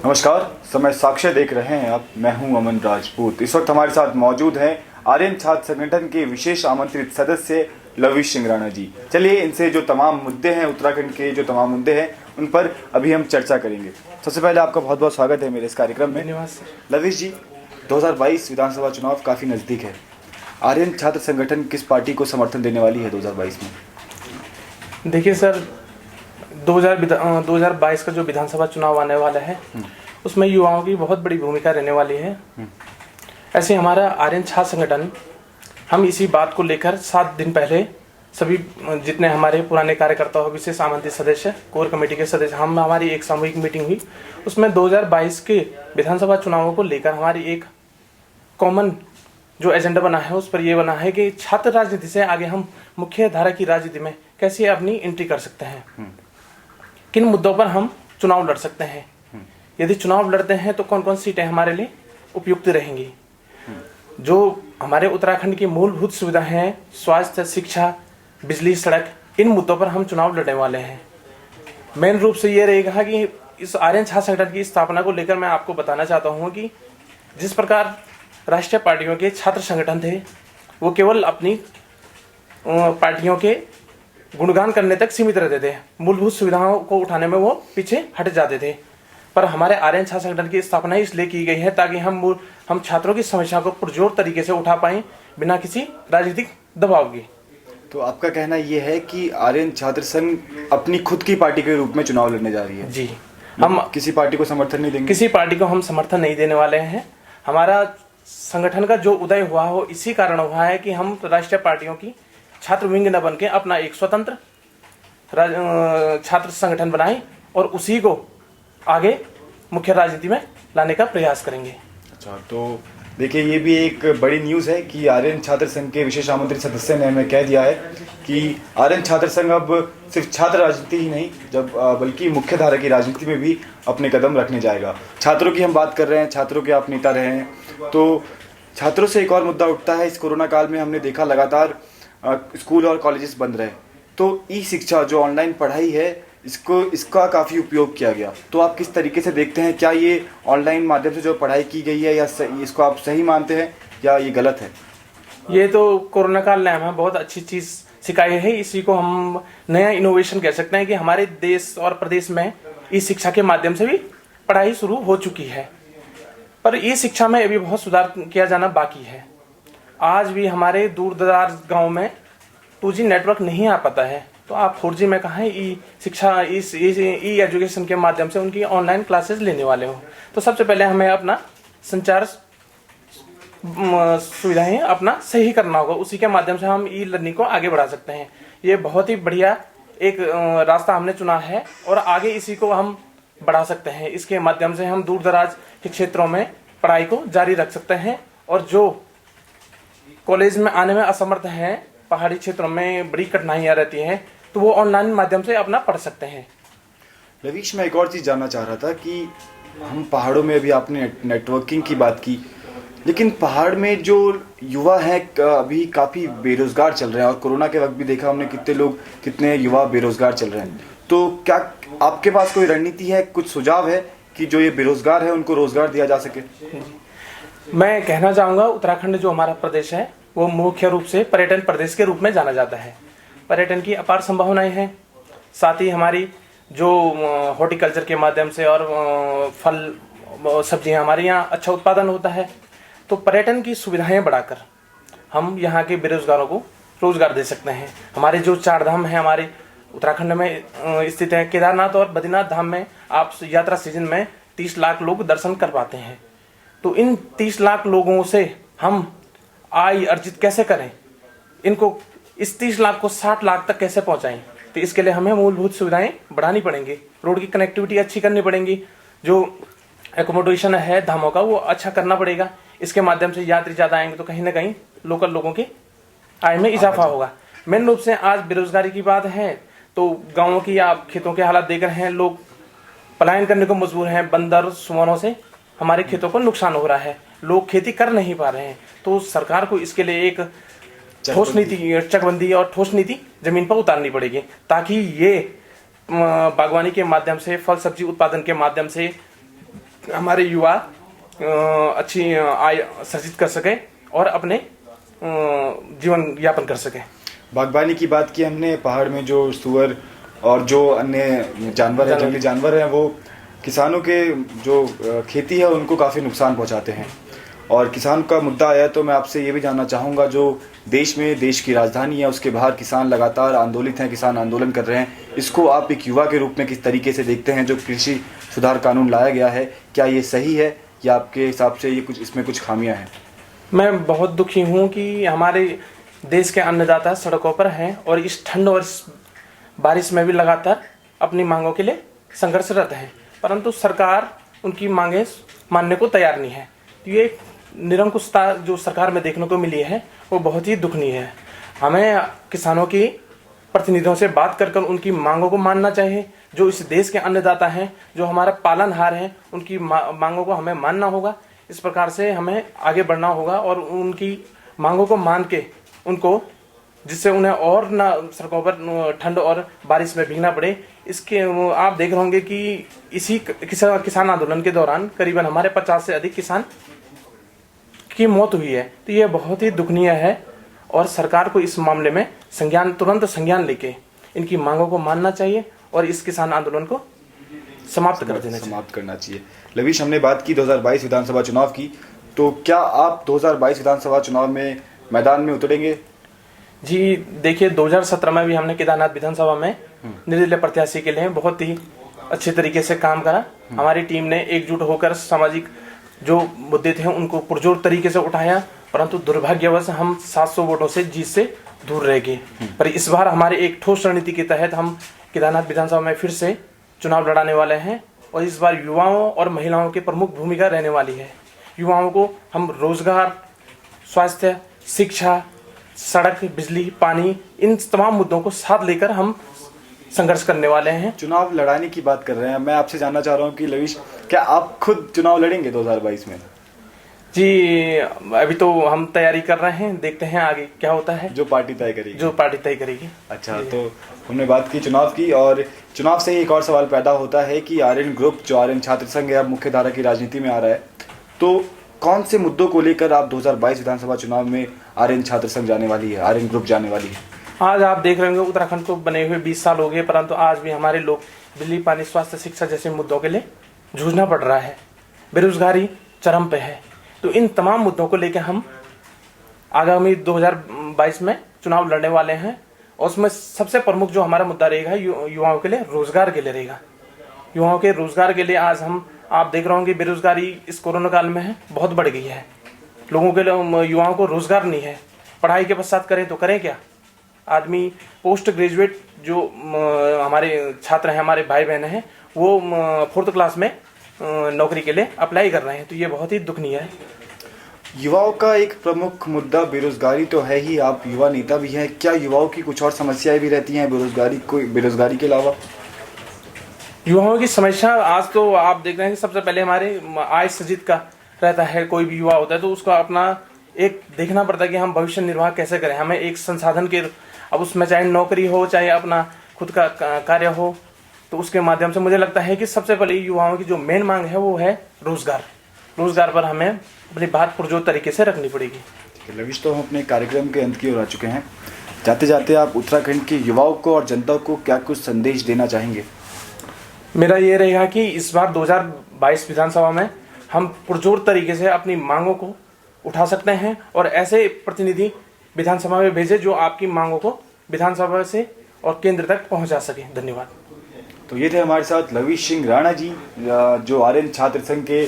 नमस्कार, समय साक्ष्य देख रहे हैं आप। मैं हूं अमन राजपूत। इस वक्त हमारे साथ मौजूद हैं आर्यन छात्र संगठन के विशेष आमंत्रित सदस्य लवीश सिंगराना जी। चलिए इनसे जो तमाम मुद्दे हैं, उत्तराखंड के जो तमाम मुद्दे हैं, उन पर अभी हम चर्चा करेंगे। सबसे पहले आपका बहुत बहुत स्वागत है मेरे इस कार्यक्रम में। धन्यवाद सर। लवीश जी, 2022 विधानसभा चुनाव काफ़ी नज़दीक है। आर्यन छात्र संगठन किस पार्टी को समर्थन देने वाली है 2022 में? देखिए सर, 2022 का जो विधानसभा चुनाव आने वाला है उसमें युवाओं की बहुत बड़ी भूमिका रहने वाली है। ऐसे हमारा आर्यन छात्र संगठन, हम इसी बात को लेकर 7 दिन पहले सभी जितने हमारे पुराने कार्यकर्ता हो, विशेष आमंत्रित सदस्य, कोर कमेटी के सदस्य, हमारी एक सामूहिक मीटिंग हुई। उसमें 2022 के विधानसभा चुनावों को लेकर हमारी एक कॉमन जो एजेंडा बना है उस पर यह बना है कि छात्र राजनीति से आगे हम मुख्य धारा की राजनीति में कैसे अपनी एंट्री कर सकते हैं, किन मुद्दों पर हम चुनाव लड़ सकते हैं, यदि चुनाव लड़ते हैं तो कौन कौन सी सीटें हमारे लिए उपयुक्त रहेंगी। जो हमारे उत्तराखंड की मूलभूत सुविधा हैं, स्वास्थ्य, शिक्षा, बिजली, सड़क, इन मुद्दों पर हम चुनाव लड़ने वाले हैं। मेन रूप से ये रहेगा कि इस आर्यन छात्र संगठन की स्थापना को लेकर मैं आपको बताना चाहता हूँ कि जिस प्रकार राष्ट्रीय पार्टियों के छात्र संगठन थे वो केवल अपनी पार्टियों के गुणगान करने तक सीमित रहते थे, मूलभूत सुविधाओं को उठाने में वो पीछे हट जाते थे। पर हमारे आर्यन छात्र संगठन की स्थापना इसलिए की गई है ताकि हम छात्रों की समस्या को पुरजोर तरीके से उठा पाएं बिना किसी राजनीतिक दबाव के। तो आपका कहना यह है कि आर्यन छात्र संघ अपनी खुद की पार्टी के रूप में चुनाव लड़ने जा रही है? जी, हम किसी पार्टी को समर्थन नहीं देंगे? किसी पार्टी को हम समर्थन नहीं देने वाले हैं। हमारा संगठन का जो उदय हुआ हो इसी कारण हुआ है कि हम राष्ट्रीय पार्टियों की छात्र विंग न बनके अपना एक स्वतंत्र छात्र संगठन बनाएं और उसी को आगे मुख्य राजनीति में लाने का प्रयास करेंगे। अच्छा, तो देखिए ये भी एक बड़ी न्यूज़ है कि आर्यन छात्र संघ के विशेष आमंत्रित सदस्य ने हमें कह दिया है कि आर्यन छात्र संघ अब सिर्फ छात्र राजनीति ही नहीं बल्कि मुख्य धारा की राजनीति में भी अपने कदम रखने जाएगा। छात्रों की हम बात कर रहे हैं, छात्रों के आप नेता रहे हैं, तो छात्रों से एक और मुद्दा उठता है। इस कोरोना काल में हमने देखा लगातार स्कूल और कॉलेजेस बंद रहे, तो ई शिक्षा जो ऑनलाइन पढ़ाई है इसका काफ़ी उपयोग किया गया। तो आप किस तरीके से देखते हैं, क्या ये ऑनलाइन माध्यम से जो पढ़ाई की गई है या इसको आप सही मानते हैं या ये गलत है? ये तो कोरोना काल ने हमें बहुत अच्छी चीज़ सिखाई है। इसी को हम नया इनोवेशन कह सकते हैं कि हमारे देश और प्रदेश में ई शिक्षा के माध्यम से भी पढ़ाई शुरू हो चुकी है। पर ई शिक्षा में अभी बहुत सुधार किया जाना बाकी है। आज भी हमारे दूर दराज गाँव में 2G नेटवर्क नहीं आ पाता है, तो आप 4G में कहाँ ई शिक्षा, ई एजुकेशन के माध्यम से उनकी ऑनलाइन क्लासेस लेने वाले हो। तो सबसे पहले हमें अपना संचार सुविधाएं अपना सही करना होगा, उसी के माध्यम से हम ई लर्निंग को आगे बढ़ा सकते हैं। ये बहुत ही बढ़िया एक रास्ता हमने चुना है और आगे इसी को हम बढ़ा सकते हैं। इसके माध्यम से हम दूर दराज के क्षेत्रों में पढ़ाई को जारी रख सकते हैं और जो कॉलेज में आने में असमर्थ हैं, पहाड़ी क्षेत्रों में बड़ी कठिनाइयाँ रहती हैं, तो वो ऑनलाइन माध्यम से अपना पढ़ सकते हैं। लवीश, मैं एक और चीज़ जानना चाह रहा था कि हम पहाड़ों में, अभी आपने नेटवर्किंग की बात की, लेकिन पहाड़ में जो युवा हैं अभी काफ़ी बेरोजगार चल रहे हैं और कोरोना के वक्त भी देखा हमने कितने युवा बेरोजगार चल रहे हैं। तो क्या आपके पास कोई रणनीति है, कुछ सुझाव है कि जो ये बेरोजगार है उनको रोजगार दिया जा सके? मैं कहना चाहूँगा, उत्तराखंड जो हमारा प्रदेश है वो मुख्य रूप से पर्यटन प्रदेश के रूप में जाना जाता है। पर्यटन की अपार संभावनाएं हैं, साथ ही हमारी जो हॉर्टिकल्चर के माध्यम से और फल सब्जियां हमारे यहाँ अच्छा उत्पादन होता है। तो पर्यटन की सुविधाएं बढ़ाकर हम यहाँ के बेरोजगारों को रोजगार दे सकते हैं। हमारे जो 4 धाम हैं हमारे उत्तराखंड में स्थित है, केदारनाथ और बद्रीनाथ धाम में आप यात्रा सीजन में 30 लाख लोग दर्शन कर पाते हैं। तो इन 30 लाख लोगों से हम आय अर्जित कैसे करें, इनको इस 30 लाख को 60 लाख तक कैसे पहुंचाएं, तो इसके लिए हमें मूलभूत सुविधाएं बढ़ानी पड़ेंगी। रोड की कनेक्टिविटी अच्छी करनी पड़ेगी, जो एकोमोडेशन है धामों का वो अच्छा करना पड़ेगा। इसके माध्यम से यात्री ज़्यादा आएंगे तो कहीं ना कहीं लोकल लोगों के आय में इजाफा होगा। मेन रूप से आज बेरोजगारी की बात है तो गाँवों की आप खेतों के हालात देख रहे हैं, लोग पलायन करने को मजबूर हैं। बंदर सुअरों से हमारे खेतों को नुकसान हो रहा है, लोग खेती कर नहीं पा रहे हैं। तो सरकार को इसके लिए एक ठोस नीति, चकबंदी और ठोस नीति जमीन पर उतारनी पड़ेगी, ताकि ये बागवानी के माध्यम से, फल सब्जी उत्पादन के माध्यम से हमारे युवा अच्छी आय सर्जित कर सके और अपने जीवन यापन कर सके। बागबानी की बात की हमने, पहाड़ में जो सुअर और जो अन्य जानवर हैं, जंगली जानवर हैं, वो किसानों के जो खेती है उनको काफ़ी नुकसान पहुंचाते हैं। और किसान का मुद्दा आया तो मैं आपसे ये भी जानना चाहूँगा, जो देश में, देश की राजधानी है उसके बाहर किसान लगातार आंदोलित हैं, किसान आंदोलन कर रहे हैं, इसको आप एक युवा के रूप में किस तरीके से देखते हैं? जो कृषि सुधार कानून लाया गया है, क्या ये सही है या आपके हिसाब से ये इसमें कुछ खामियां हैं? मैं बहुत दुखी हूँ कि हमारे देश के अन्नदाता सड़कों पर हैं और इस ठंड और इस बारिश में भी लगातार अपनी मांगों के लिए संघर्षरत हैं, परंतु सरकार उनकी मांगें मानने को तैयार नहीं है। तो ये निरंकुशता जो सरकार में देखने को मिली है वो बहुत ही दुखनीय है। हमें किसानों की प्रतिनिधियों से बात कर उनकी मांगों को मानना चाहिए। जो इस देश के अन्नदाता हैं, जो हमारा पालनहार हैं, उनकी मांगों को हमें मानना होगा। इस प्रकार से हमें आगे बढ़ना होगा और उनकी मांगों को मान के उनको, जिससे उन्हें और ना सड़कों पर ठंड और बारिश में भीगना पड़े। इसके आप देख रहे होंगे कि इसी किसान आंदोलन के दौरान करीबन हमारे 50 से अधिक किसान की मौत हुई है। तो ये बहुत ही दुखनीय है और सरकार को इस मामले में तुरंत संज्ञान लेके इनकी मांगों को मानना चाहिए और इस किसान आंदोलन को समाप्त करना चाहिए। लवीश, हमने बात की 2022 विधानसभा चुनाव की, तो क्या आप 2022 विधानसभा चुनाव में मैदान में उतरेंगे? जी देखिए, 2017 में भी हमने केदारनाथ विधानसभा में निर्दलीय प्रत्याशी के लिए बहुत ही अच्छे तरीके से काम करा। हमारी टीम ने एकजुट होकर सामाजिक जो मुद्दे थे उनको पुरजोर तरीके से उठाया, परंतु दुर्भाग्यवश हम 700 वोटों से जीत से दूर रह गए। पर इस बार हमारे एक ठोस रणनीति के तहत हम केदारनाथ विधानसभा में फिर से चुनाव लड़ाने वाले हैं और इस बार युवाओं और महिलाओं की प्रमुख भूमिका रहने वाली है। युवाओं को हम रोजगार, स्वास्थ्य, शिक्षा, सड़क, बिजली, पानी, इन तमाम मुद्दों को साथ लेकर हम संघर्ष करने वाले हैं। चुनाव लड़ाने की बात कर रहे हैं, मैं आपसे जानना चाह रहा हूं कि लवीश, क्या आप खुद चुनाव लड़ेंगे 2022 में? जी अभी तो हम तैयारी कर रहे हैं, देखते हैं आगे क्या होता है। जो पार्टी तय करेगी। अच्छा, तो हमने बात की चुनाव की, और चुनाव से ही एक और सवाल पैदा होता है कि आर्यन ग्रुप, जो आर्यन छात्र संघ है, अब मुख्य धारा की राजनीति में आ रहा है, तो कौन से मुद्दों को लेकर आप 2022 विधानसभा चुनाव में आर्यन छात्र संघ जाने वाली है, आर्यन ग्रुप जाने वाली है? आज आप देख रहे होंगे उत्तराखंड को बने हुए 20 साल हो गए, परंतु आज भी हमारे लोग बिजली, पानी, स्वास्थ्य, शिक्षा जैसे मुद्दों के लिए जूझना पड़ रहा है। बेरोजगारी चरम पे है। तो इन तमाम मुद्दों को लेकर हम आगामी 2022 में चुनाव लड़ने वाले हैं और उसमें सबसे प्रमुख जो हमारा मुद्दा रहेगा युवाओं के लिए रोजगार के लिए रहेगा। युवाओं के रोजगार के लिए आज हम आप देख रहे होंगे बेरोजगारी इस कोरोना काल में है, बहुत बढ़ गई है। लोगों के लिए, युवाओं को रोजगार नहीं है। पढ़ाई के पश्चात करें तो करें क्या? आदमी पोस्ट ग्रेजुएट जो हमारे छात्र हैं, हमारे भाई बहन हैं, वो 4th क्लास में नौकरी के लिए अप्लाई कर रहे हैं। तो ये बहुत ही दुखनीय है। युवाओं का एक प्रमुख मुद्दा बेरोजगारी तो है ही, आप युवा नेता भी हैं, क्या युवाओं की कुछ और समस्याएं भी रहती हैं बेरोजगारी के अलावा? युवाओं की समस्या आज तो आप देख रहे हैं कि सबसे पहले हमारे आय सृजित का रहता है। कोई भी युवा होता है तो उसको अपना एक देखना पड़ता है कि हम भविष्य निर्वाह कैसे करें। हमें एक संसाधन के, अब उसमें चाहे नौकरी हो, चाहे अपना खुद का कार्य हो, तो उसके माध्यम से मुझे लगता है कि सबसे पहले युवाओं की जो मेन मांग है वो है रोजगार। रोजगार पर हमें अपनी बात पुरजोर तरीके से रखनी पड़ेगी। लवीश, तो हम अपने कार्यक्रम के अंत की ओर आ चुके हैं। जाते जाते आप उत्तराखंड के युवाओं को और जनता को क्या कुछ संदेश देना चाहेंगे? मेरा ये रहेगा कि इस बार 2022 विधानसभा में हम पुरजोर तरीके से अपनी मांगों को उठा सकते हैं और ऐसे प्रतिनिधि विधानसभा में भेजे जो आपकी मांगों को विधानसभा से और केंद्र तक पहुंचा सके। धन्यवाद। तो ये थे हमारे साथ लवीश सिंह राणा जी, जो आर्यन छात्र संघ के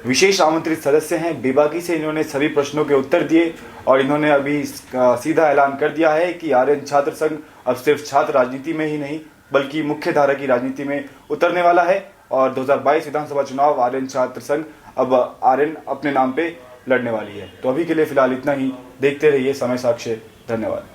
विशेष आमंत्रित सदस्य हैं। बेबाकी से इन्होंने सभी प्रश्नों के उत्तर दिए और इन्होंने अभी सीधा ऐलान कर दिया है कि आर्यन छात्र संघ अब सिर्फ छात्र राजनीति में ही नहीं बल्कि मुख्य धारा की राजनीति में उतरने वाला है और 2022 विधानसभा चुनाव आर्यन छात्र संघ अब आर्यन अपने नाम पे लड़ने वाली है। तो अभी के लिए फिलहाल इतना ही। देखते रहिए समय साक्ष्य। धन्यवाद।